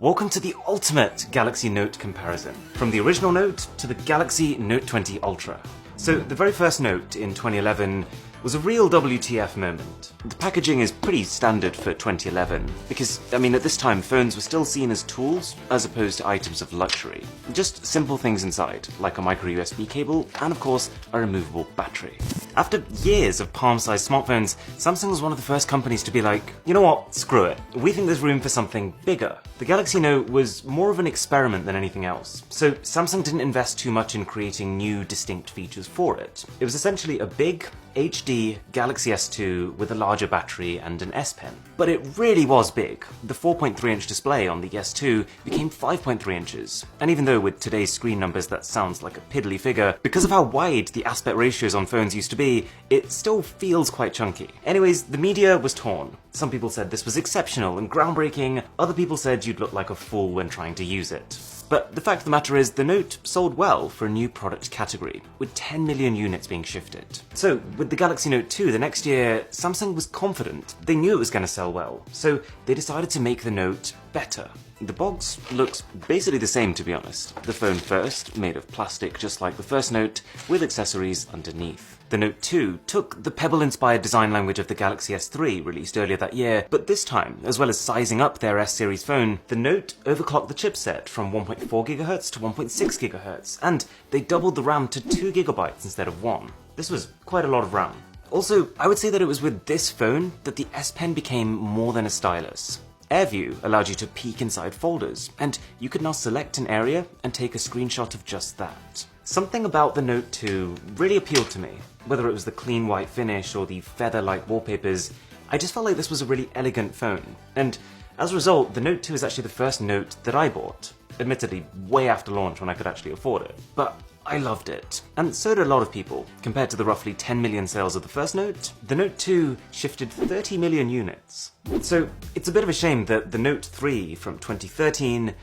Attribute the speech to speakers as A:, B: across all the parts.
A: Welcome to the ultimate Galaxy Note comparison, from the original Note to the Galaxy Note 20 Ultra. So the very first Note in 2011 was a real WTF moment. The packaging is pretty standard for 2011, because, at this time phones were still seen as tools as opposed to items of luxury. Just simple things inside, like a micro USB cable and of course a removable battery. After years of palm-sized smartphones, Samsung was one of the first companies to be like, you know what, screw it, we think there's room for something bigger. The Galaxy Note was more of an experiment than anything else, so Samsung didn't invest too much in creating new distinct features for it. It was essentially a big, HD Galaxy S2 with a larger battery and an S Pen. But it really was big. The 4.3-inch display on the S2 became 5.3 inches. And even though with today's screen numbers that sounds like a piddly figure, because of how wide the aspect ratios on phones used to be, it still feels quite chunky. Anyways, the media was torn. Some people said this was exceptional and groundbreaking, other people said you'd look like a fool when trying to use it. But the fact of the matter is, the Note sold well for a new product category, with 10 million units being shifted. So, with the Galaxy Note 2 the next year, Samsung was confident. They knew it was going to sell well, so they decided to make the Note better. The box looks basically the same, to be honest. The phone first, made of plastic just like the first Note, with accessories underneath. The Note 2 took the Pebble-inspired design language of the Galaxy S3 released earlier that year, but this time, as well as sizing up their S-series phone, the Note overclocked the chipset from 1.4 GHz to 1.6 GHz, and they doubled the RAM to 2 GB instead of 1. This was quite a lot of RAM. Also, I would say that it was with this phone that the S Pen became more than a stylus. AirView allowed you to peek inside folders, and you could now select an area and take a screenshot of just that. Something about the Note 2 really appealed to me. Whether it was the clean white finish or the feather-like wallpapers, I just felt like this was a really elegant phone. And as a result, the Note 2 is actually the first Note that I bought. Admittedly, way after launch when I could actually afford it. But I loved it. And so did a lot of people. Compared to the roughly 10 million sales of the first Note, the Note 2 shifted 30 million units. So it's a bit of a shame that the Note 3 from 2013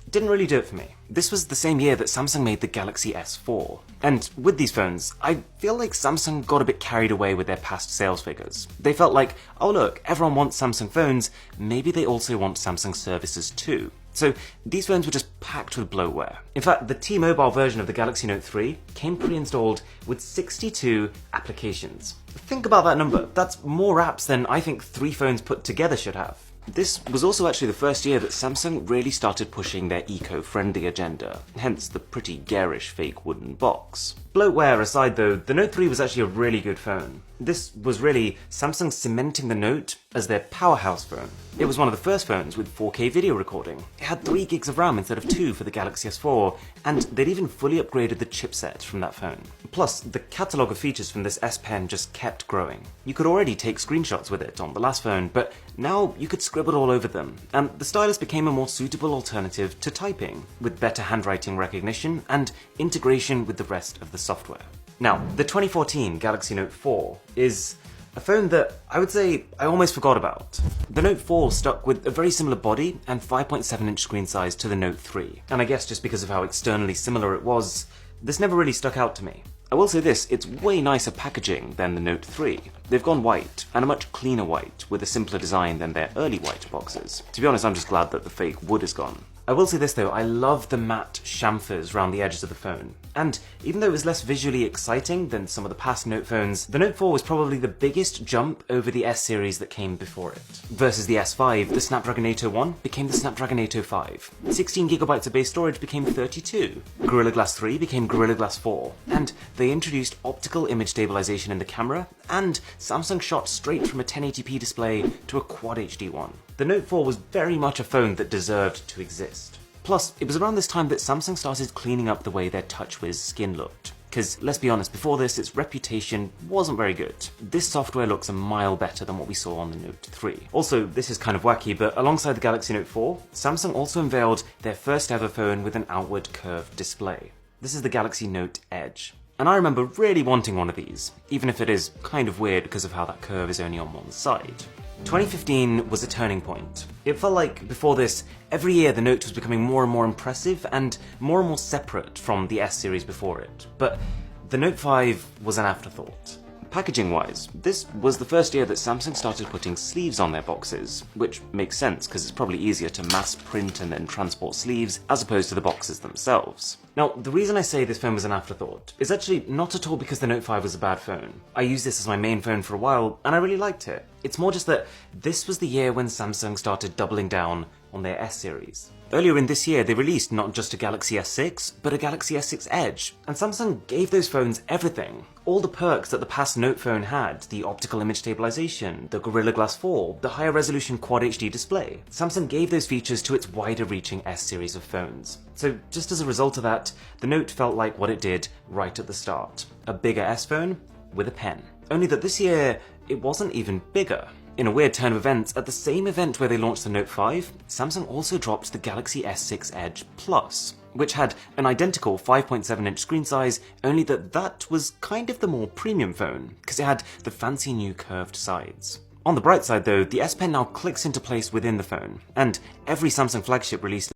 A: didn't really do it for me. This was the same year that Samsung made the Galaxy S4. And with these phones, I feel like Samsung got a bit carried away with their past sales figures. They felt like, oh look, everyone wants Samsung phones, maybe they also want Samsung services too. So these phones were just packed with bloatware. In fact, the T-Mobile version of the Galaxy Note 3 came pre-installed with 62 applications. Think about that number. That's more apps than I think 3 phones put together should have. This was also actually the first year that Samsung really started pushing their eco-friendly agenda, hence the pretty garish fake wooden box. Bloatware aside though, the Note 3 was actually a really good phone. This was really Samsung cementing the Note as their powerhouse phone. It was one of the first phones with 4K video recording. It had 3 gigs of RAM instead of 2 for the Galaxy S4, and they'd even fully upgraded the chipset from that phone. Plus, the catalogue of features from this S Pen just kept growing. You could already take screenshots with it on the last phone, but now you could scribble all over them, and the stylus became a more suitable alternative to typing, with better handwriting recognition and integration with the rest of the software. Now, the 2014 Galaxy Note 4 is a phone that I would say I almost forgot about. The Note 4 stuck with a very similar body and 5.7-inch screen size to the Note 3, and I guess just because of how externally similar it was, this never really stuck out to me. I will say this, it's way nicer packaging than the Note 3. They've gone white, and a much cleaner white, with a simpler design than their early white boxes. To be honest, I'm just glad that the fake wood is gone. I will say this though, I love the matte chamfers around the edges of the phone. And even though it was less visually exciting than some of the past Note phones, the Note 4 was probably the biggest jump over the S series that came before it. Versus the S5, the Snapdragon 801 became the Snapdragon 805. 16GB of base storage became 32. Gorilla Glass 3 became Gorilla Glass 4. And they introduced optical image stabilization in the camera, and Samsung shot straight from a 1080p display to a Quad HD one. The Note 4 was very much a phone that deserved to exist. Plus, it was around this time that Samsung started cleaning up the way their TouchWiz skin looked. Because, let's be honest, before this, its reputation wasn't very good. This software looks a mile better than what we saw on the Note 3. Also, this is kind of wacky, but alongside the Galaxy Note 4, Samsung also unveiled their first ever phone with an outward curved display. This is the Galaxy Note Edge. And I remember really wanting one of these, even if it is kind of weird because of how that curve is only on one side. 2015 was a turning point. It felt like, before this, every year the Note was becoming more and more impressive and more separate from the S series before it. But the Note 5 was an afterthought. Packaging-wise, this was the first year that Samsung started putting sleeves on their boxes, which makes sense because it's probably easier to mass print and then transport sleeves as opposed to the boxes themselves. Now, the reason I say this phone was an afterthought is actually not at all because the Note 5 was a bad phone. I used this as my main phone for a while, and I really liked it. It's more just that this was the year when Samsung started doubling down on their S series. Earlier in this year, they released not just a Galaxy S6, but a Galaxy S6 Edge, and Samsung gave those phones everything. All the perks that the past Note phone had, the optical image stabilization, the Gorilla Glass 4, the higher resolution Quad HD display. Samsung gave those features to its wider reaching S series of phones. So just as a result of that, the Note felt like what it did right at the start. A bigger S phone with a pen. Only that this year, it wasn't even bigger. In a weird turn of events, at the same event where they launched the Note 5, Samsung also dropped the Galaxy S6 Edge Plus, which had an identical 5.7-inch screen size, only that was kind of the more premium phone, because it had the fancy new curved sides. On the bright side though, the S Pen now clicks into place within the phone, and every Samsung flagship released